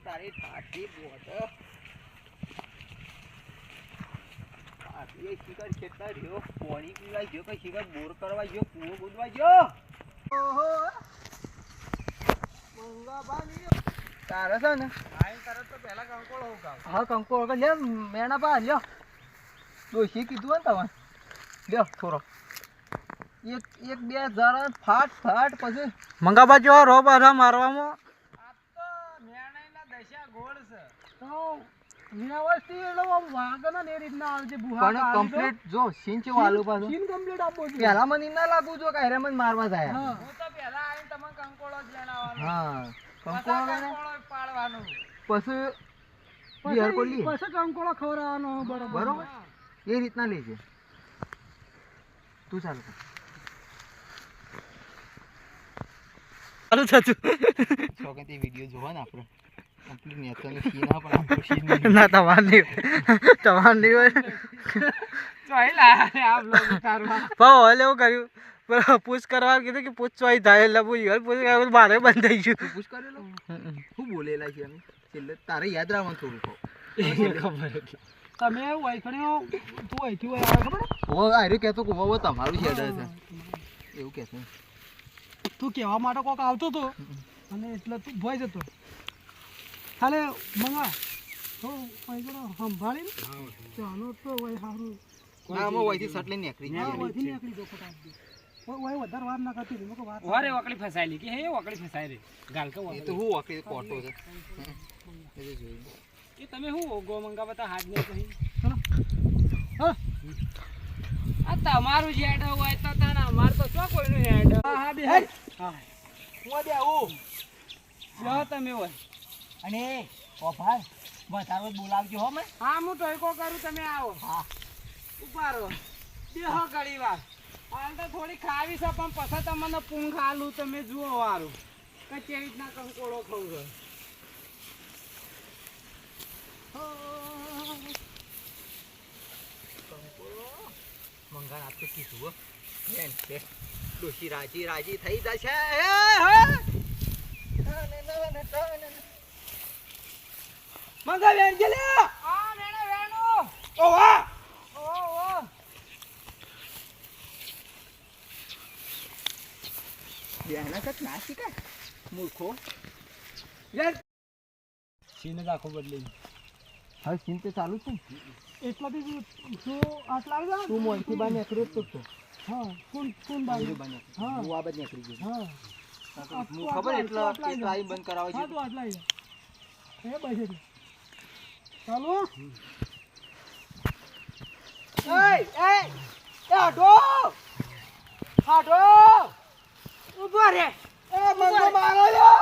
તારી ઠાઠી બોટ આટલી શિકાર ખેતર રહ્યો પાણી પીવા ગયો કે શિકાર બોર કરવા ગયો કૂવો ગોદવા ગયો ઓહો મંગાભાઈ તારે છે ને આઈ તરત તો પહેલા કંકોળ હોઉં કાવ હા કંકોળ લે મેણા પા લ્યો ડોશી કીધું ને તમે લ્યો થોડો એક બે જરા ફાટ પછી મંગાબા જો રો બધા મારવામાં આ તો મેણાઈના દશા ગોળ છે તો વ્યવસ્થિત એનો વાગનો ને રીતના આવજે બુહા પણ કમ્પ્લીટ જો સીન છે વાલો પાછો સીન કમ્પ્લીટ આપો છે પહેલા મને ના લાગુ જો કાયરે મને મારવા જાય હા હું તો પહેલા આવીને તમને કંકોળો જ લેણાવાનો હા કંકોળો પાડવાનો પછી બિહાર કોલી પછી કંકોળો ખવરાવાનો બરોબર એ રીતના લેજે તું ચાલ ચાલુ થતું છોકતી વિડિયો જોવા ને આપણે કમ્પ્લીટ નેચરલ સીન આ પણ આપણો સીન ના તમારી હોય ચોઈ લાયા આપ લોગ તારવા પાવ હલે એવું કર્યું પૂછ કરવા કીધું કે પૂછ ચોઈ થાય એટલે પૂછ મારે બંધ થઈ ગયું પૂછ કરેલો શું બોલેલા છે અમે છેલ્લે તારે યાદ રાખવાનું થોડું ખબર તમે વૈખણીઓ તું અહીંથી હોય આવે ખબર ઓ આરે કહેતો કે વો તમારું છે એવું કહેતો તું કહેવા માટે કોક આવતો તો અને એટલે તું ભોય જતો ખાલે મંગા થોડું વૈખણો સંભાળીને ચાલો તો વೈ સારું ના મો વૈથી સટ લઈને નીકળી ગઈ વૈથી નીકળી જો ફટાફટ ઓય વધારે વાર ના કરતી મકો વાત ઓરે ઓકળી ફસાયેલી કે હે ઓકળી ફસાઈ રે ગાલ કે એ તો હું ઓકળી કોટો છે એ જોઈ એ તમે હું ગો મંગા બતા હાથ ને કહી ચલો હા આ તમારું હેડ હોય તો તારા અમાર તો શું કોઈનું હેડ હા બે હા હું દે આવું જો તમે હોય અને ઓ ભાઈ બતારો બોલાવજો હો મે હા હું ટોયકો કરું તમે આવો હા ઉભારો બેહો ઘડી વાર હાલ તો થોડી ખાવી છે પણ પછી તમને પૂંખ આલું તમે જુઓ વારું કે કેવી રીતના કંકોળો ખાવ છો મંગા આપતો કીધું બેન બે ડોશી રાજી થઈ જશે મંગા બેન ગેલે આ વેણો ઓ વાહ ઓ બેના કટ નાસી કા મૂર્ખો યાર સીન જ આખો બદલી હા સીન તો ચાલુ છે એટલા બી જો આટલા આવી જા તું મોનથી બાર નીકળ્યો તો હા કોણ બાર હા હું આ બાદ નીકળી ગયો હા હું ખબર એટલા આઈ બંધ કરાવો છે હા તો આટલા આવી જા એ બસે ચાલો એ હાડો ઉભો રે એ મંગો મારો યો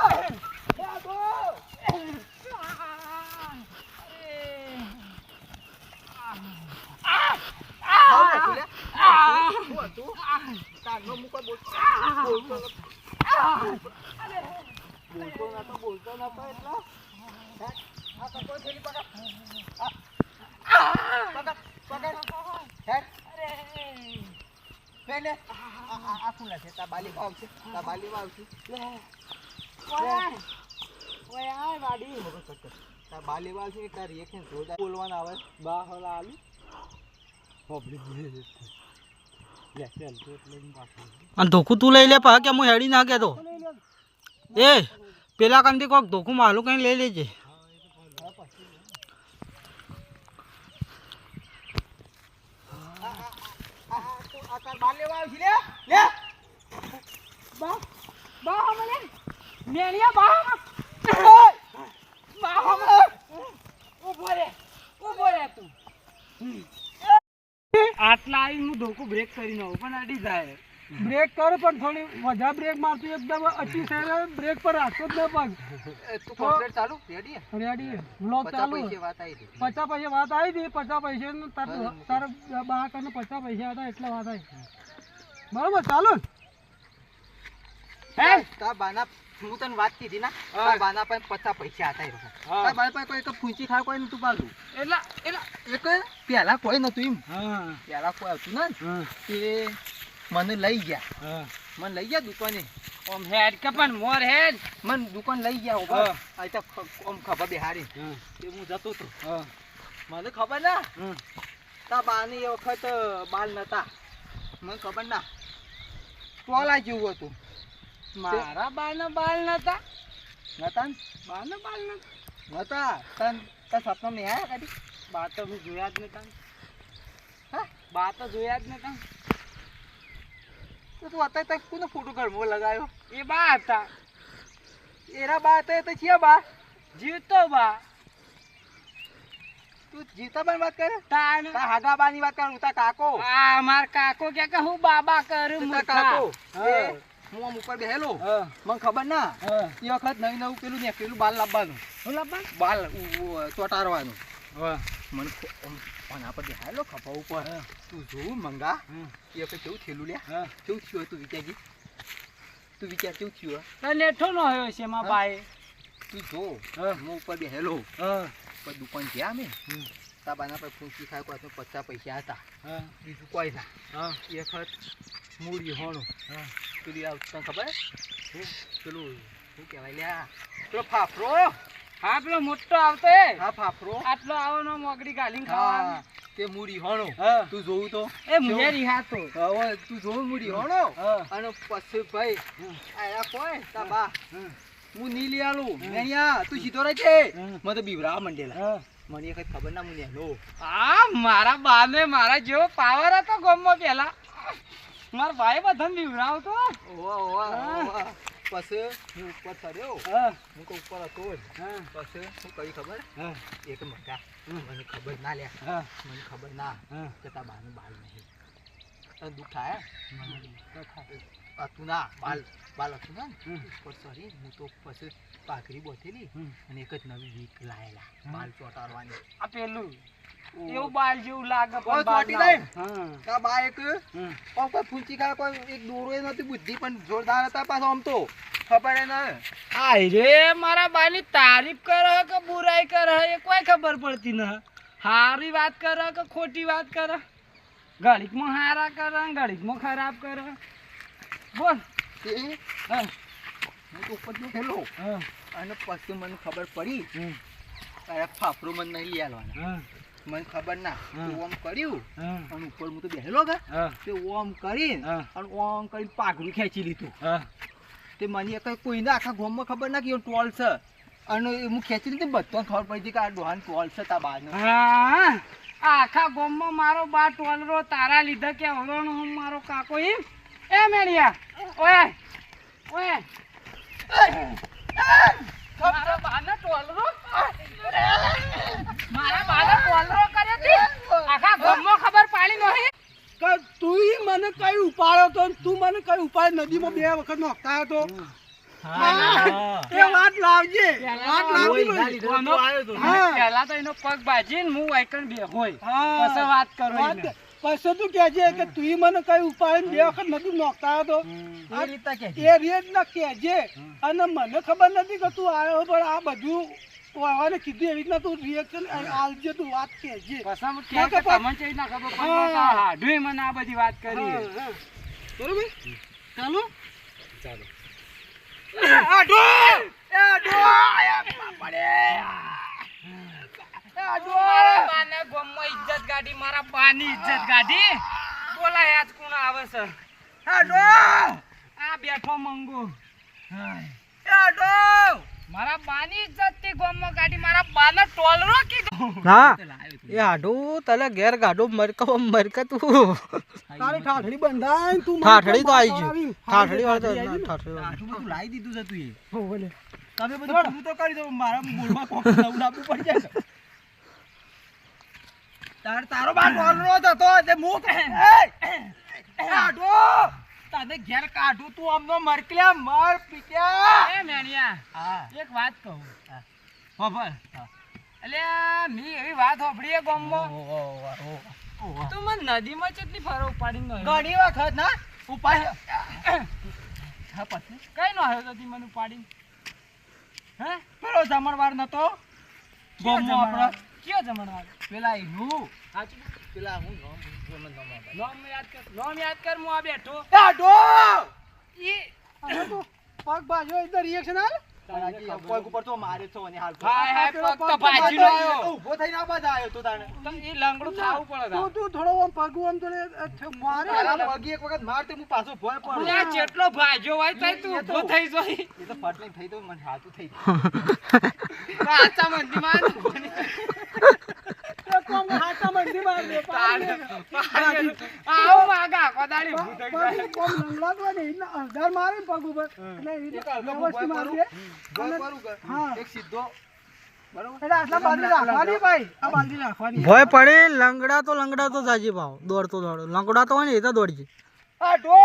હાડો બોલતો નતો એટલે આ તો કોઈ થેલી પકડ પેલે આ ફૂલા છે તા બાલી વાવ છે ઓય આ વાડી તા બાલી વાવ છે તારી એક ને જોડા બોલવાના આવે બા હોલા આલુ હોબડી લે ચાલ તો લઈને પાછો અને ધોકું તું લઈ લે પા કે હું હેડી ના કેતો એ પેલા કામથી કોક ધોકું માલું કઈ લઈ લેજે બાર લેવા આવી લે બા મને મેલિયા બા ઉભો રે તું આટલા આવી હું ધોકું બ્રેક કરી નાખું પણ અડી જાય બ્રેક કરો પણ થોડી વધારે બ્રેક મારતું એકદમ અતિ સહેલો બ્રેક પર રાખતો જ ન પગ તું કમ્પ્લીટ ચાલુ રેડી વ્લોગ ચાલુ 50 પૈસા વાત આવી હતી 50 પૈસા તારે બા કરીને 50 પૈસા હતા એટલે વાત આવી બરોબર ચાલો હે તા બાના હું તને વાત કીધી ના તા બાના પાસે 50 પૈસા હતા તા બાના પાસે કોઈ એક ફૂંચી ખાય કોઈ નતું પાડું એટલે એક પેલા કોઈ નતું એમ હા પેલા કોઈ હતું ને તે મને લઈ ગયા દુકાને ઓમ હેડ કે પણ મોર હેડ મન દુકાન લઈ ગયા હો હા. આ તો ઓમ ખબર બેહારી હા તે હું જતો તો હા મને ખબર ના તા બાની એ વખત બાલ નતા મને ખબર ના ટોલા જેવું હતું મારા બાના બાલ નતા નતા ને? બાના બાલ નતા તન તા સપના મેં આયા કદી બા તો હું જોયા જ નતા હા બા તો જોયા જ નતા તો તું અત્યારે તક કોનો ફોટો ઘરમાં લગાવ્યો એ બા હતા એરા બા હતા તો છીએ બા જીવતો બા તું જીતા બાની વાત કરે તાન તા હાગા બાની વાત કરું તા કાકો આ માર કાકો કે હું બાબા કરું તા મૂર્ખા. કાકો હા. એ હું આમ ઉપર બેહેલો હા મને ખબર ના હા એ વખત નવી નવું પેલું ને પેલું બાલ લાવવાનું હું લાવવા બાલ ચોટાડવાનું હા મને આના પર બેહાયેલો ખભા ઉપર તું જોવું મંગા એ વખત કેવું થયેલું લ્યા હા કેવું થયું તું વિચારજી તું વિચાર કેવું થયું તો નેઠો નો આવ્યો છે માં હા. બાએ તું જો હા. હું ઉપર બેહેલો હા પર દુકાન ગયા અમે તા બાના પર પૂછી ખાય કોઈ 50 પૈસા હતા હા બીજું કોઈ ના હા એ વખત મૂડી હોણું હા પેલી તને ખબર પેલું શું કહેવાય લ્યા પેલો ફાફરો હા પેલો મોટો આવતો એ હા ફાફરો આટલો આવો નો મોગડી ગાલીને હા ખાવાનું તે મૂડી હોણો હા તું જોવું તો એ મુયારી હાતો હવે તું જોવું મૂડી હોણો હા અને પછી ભાઈ આયા કોઈ તા બા હા હું ની લઈ આલું મેણિયા તું સીધો રહે છે હમ. મને તો બીવરા મંડેલા હા મને એક ખબર ના મને લો આ મારા બાને મારા જેવો પાવર હતો ગામમાં પેલા મારા ભાઈ બધાને બીવરાવતો ઓવા ઓવા હા. ઓવા પછી હું ઉપર ચડ્યો હા હું તો ઉપર હતો જ હા પછી શું કરી ખબર હા એક મગા મને ખબર ના લ્યા હા મને ખબર ના હા કે તા બાનું બાલ નહીં તને દુઃખ થાય મને દુઃખ થાય હતું ના બાલ બાલ હતું ના ઉપર ચડી હું તો પછી પાઘડી બોતેલી અને એક જ નવી વીક લાયેલા બાલ ચોટાડવાની આ પેલું એવું બાલ જેવું લાગે ઓય, પણ બાલ ચોટી ના જાય. હોય. તા બા એક હા કોઈ ફૂંચી ખાય કોઈ એક દોરો એ નહોતી બુદ્ધિ પણ જોરદાર હતા પાછો આમ તો ખબર એ ના આય રે મારા બાની તારીફ કરે કે બુરાઈ કરે એ કોઈ ખબર પડતી ન હારી વાત કરે કે ખોટી વાત કરે ઘડીકમાં હારા કરે ઘડીકમાં ખરાબ કરે બોલ તે હા હું તો ઉપર બેઠેલો હા અને પછી મને ખબર પડી હમ, તારા ફાફરો મને નહીં લઈ આલવાના હા મને ખબર ના હા. તું ઓમ કર્યું હા અને ઉપર હું તો બેહેલો કે હા તે ઓમ કરીને હા. અને ઓમ કરીને પાઘડું ખેંચી લીધું હા તે મને કઈ કોઈને આખા ગામમાં ખબર ના કે એ ટોલ છે અને એ હું ખેંચી લીધું બધાને ખબર પડી હતી કે આ ડોહાન ટોલ છે તા બાનો હા આખા ગામમાં મારો બા ટોલરો તારા લીધે કે હવરોનો હું મારો કાકો એમ એ મેણિયા ઓય ઓય મારા બાને ટોલરો મારા બાને ટોલરો કર્યો તી આખા ગામમાં ખબર પાડી નહીં કે તું મને કઈ ઉપાડ્યો તો ને તું મને કઈ ઉપાડ નદીમાં 2 વખત નોખતા હતો એ વાત લાવજે વાત લાવજી ભાઈ. હા. પહેલા તો એનો પગ બાજીને હું વાયકણ બે હોય હા. પછી વાત કરો વાત એને. પછી તું કહેજે કે તું મને કઈ ઉપાડીને 2 વખત નદી નોખતા હતો એ રીતના કે એ રેત ના કહેજે અને મને ખબર નથી કે તું આવ્યો પણ આ બધું વાવાને કીધું એવી રીતના તું રિએક્શન આલજે તું વાત કહેજે પછી હું કહે કે તમને ચઈ ના ખબર પડે તો આ હાડુંય મને આ બધી વાત કરી હા, હા. બરોબર ચાલો મારા બાને ગામમાં ઇજ્જત કાઢી મારા બાની ઇજ્જત કાઢી બોલાય આજ કોણ આવે છે આ બેઠો મંગુ મારા બાની ઇજ્જત થી ગામમાં કાઢી મારા બાને ટોલરો કીધું ના એ આઢું તને ઘેર ગાઢું મરક તું તારી ઠાઠડી બંધાય તું મને ઠાઠડી તો આવી આવી. ગયું ઠાઠડી વાળો તો આવી ને? ઠાઠડી વાળો. આટલું બધું લાવી દીધું છે તું એ હો, બોલે. તમે બધું પૂરું તો કરી દો મારા મૂળમાં કોક નવું લાવવું પડી જાય છે. તારો બાપ ટોલરો જ હતો તે મુક કાઢો તને ઘેર કાઢું તું અમનો મરકલ્યા મર પીટ્યા એ મેણિયા હા એક વાત કહું હા. ખબર એટલે મી એવી વાત હોભળી ગામમાં તું મને નદીમાં કેટલી ફરો ઉપાડીને નો આવ્યો? ઘણી વખત ના ઉપાય હા પછી કઈ નો આવ્યો તો તી મને ઉપાડીને હે પેલો જમણવાર નતો ગામમાં આપણા કયો જમણવાર પેલા એનું સાચું પેલા હું નામ નામ યાદ કર હું આ બેઠો કાઢો ઈ પગ ભાજ્યો એટલે રિએક્શન આલે તારાજી પગ ઉપર તો મારે છો ને હાલ હાય હાય પગ તો ભાજી નો આવ્યો ઊભો થઈને આ બાજુ આવ્યો તો તાણે તો ઈ લંગડું થાવું પડે તું થોડો આમ પગ આમ તો મારે તારા પગ એક વખત મારતે હું પાછો ભોય પડું આ જેટલો ભાજ્યો હોય તઈ તું ઊભો થઈ જોઈ એ તો ફટલે થઈ તો મને હાથું થઈ પાછા મંદી માં કોમ હાથા મંડી માર દે આવો માગા કોદાળી ઊભું થઈ જાય પગ કોમ લંગડાતો ને એને અડધાર મારે ને પગ ઉપર એટલે એ વ્યવસ્થિત માર દે ભોય કરું કે હા. એક સીધો બરોબર એટલે આટલા બાંધી રાખવાની ભાઈ આ બાંધી રાખવાની ભય પડે લંગડા તો જાજી ભાવ દોડતો લંગડા તો હોય ને એ તો દોડજી આ ઢો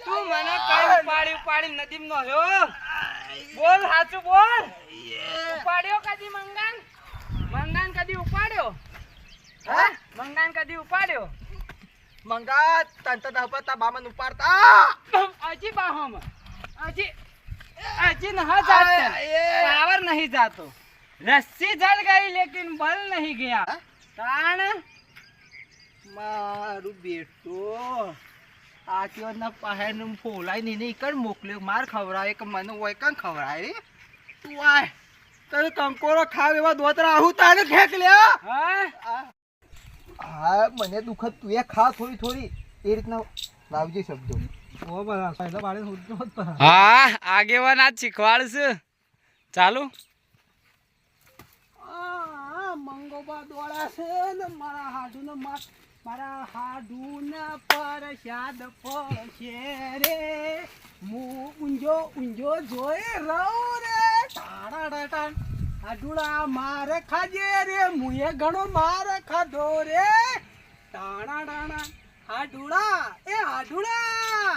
તું મને કઈ ઉપાડી નદીમ નો હ્યો બોલ સાચું બોલ ઉપાડ્યો કદી મંગાન કદી ઉપાડ્યો હા મંગાન કદી ઉપાડ્યો મંગા તંત દહપતા બામન ઉપાડતા હજી બાહોમ હજી નહા જાતે પાવર नहीं जातो रस्सी जल गई लेकिन बल नहीं गया ताण મારું બેટો આ કેવો ના પાહે નું ફોલાઈ ને નહીં કર મોકલ્યો માર ખવરાય કે મને ઓય કન ખવરાય રે તું આય તને કંકોરો ખાવ એવા દોતરા આહુ તાને ખેક લ્યા હા હા મને દુખત તું એ ખા થોડી એ રીતના લાવજે શબ્દો ઓ બરા પહેલા બાળે સુધતો જ પર હા આગેવાન આજ શીખવાડશે ચાલુ આ મંગોબા દોડા છે ને મારા હાડુને પર શાદ પડશે રે હું ઊંજો જોઈ રહું રે ટાણા હાડુડા મારે ખાજે રે મુએ ઘણો મારે ખાધો રે ટાણા હાડુડા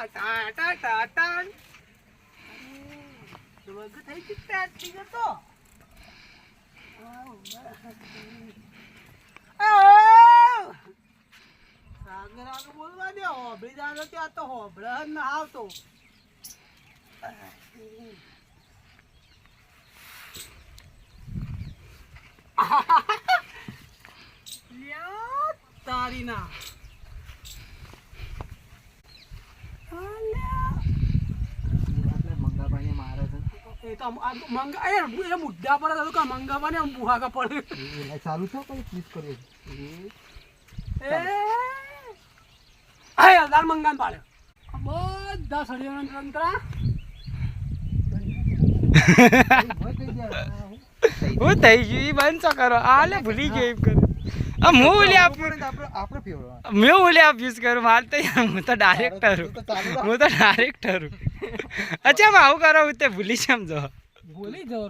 ટાટા ટાટા વગ થઈ ચિત્તા થઈ જતો રાગ બોલવા દે હોબળી જાનો ત્યાં તો હોબળ ના આવતો તારી ના મંગાભાઈ મારે છે એ તો મંગા એ મુદ્દા પર હતું કે મંગાવાને આમ બુહાકા પડે ચાલુ છે કઈ ક્લિક કર્યો એ હજાર મંગાન પાડ્યો બધા સળિયાના તંત્રા હું થઈ ગયું ઈ બંધ છો કરો આ લે ભૂલી ગયો એમ કરે આ હું ઓલે આપણે ફેવરો મેં ઓલે અભ્યાસ કરું માર તો હું તો ડાયરેક્ટર હું અચ્છા આવું કરો હું તે ભૂલી સમજો ભૂલી જવો